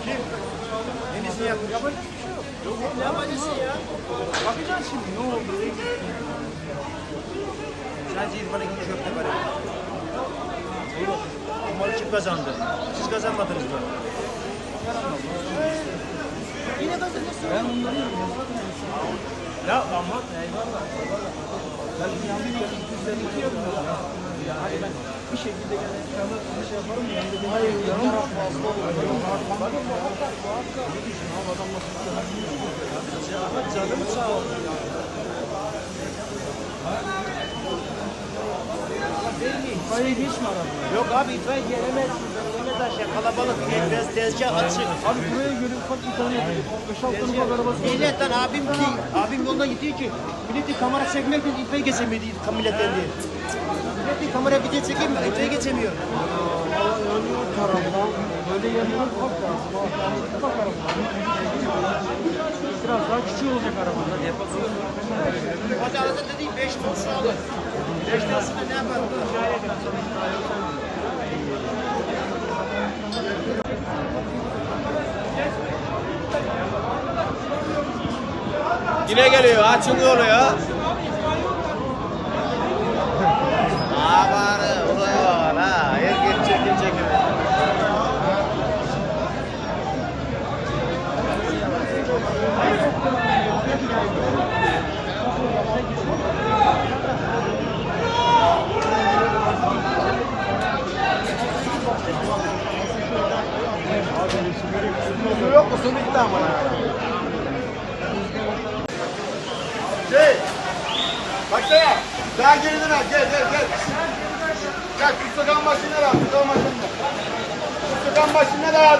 Kim? Yenisini yapmış. Yok ne yapacağız ya? Bakacağız şimdi ne oldu? Sadece İrfan'a iki köfte var. Umarım kim kazandı? Siz kazanmadınız mı? Yine kazanırsın. Ben onları ya ama ben yanlış yapıyorum. Hayır ben bir şekilde bir şey yaparım ya. Hayır yarım fazla olur. Adam nasıl ama canım sağ ol. İtfaiye geçme arabaya. Yok abi itfaiye gelemez. Gelemez aşağı kalabalık. Yetmez tezgah açık. Abi buraya göre ufak bir tane 5-6 tane arabası. Milletten abim yoldan gidiyor ki milleti kamera çekmekten itfaiye geçemedi milletten diye. Milleti kamera video çekeyim mi? İtfaiye geçemiyor. Yani o taraftan böyle yerlere ufak lazım. Ufak araba. Biraz daha küçük olacak arabalar. Hadi arada dediğim 5 boşu alır. 5 tanesinde ne yapar? Yine geliyor. Açın yolu ya. Aman ulan ha. Herkes çekin. Yok musun bitti ama. Bak ya. Daha geriden al. Gel. Gel Kusakan başına al. Kusakan başına al.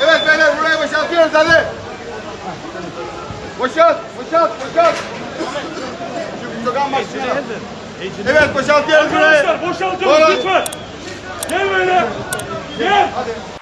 Evet beyler burayı boşaltıyoruz hadi. Boşalt. Şu Kusakan başına al. Evet boşaltıyoruz burayı. Arkadaşlar boşaltıyoruz lütfen. Gel böyle. Gel. Hadi.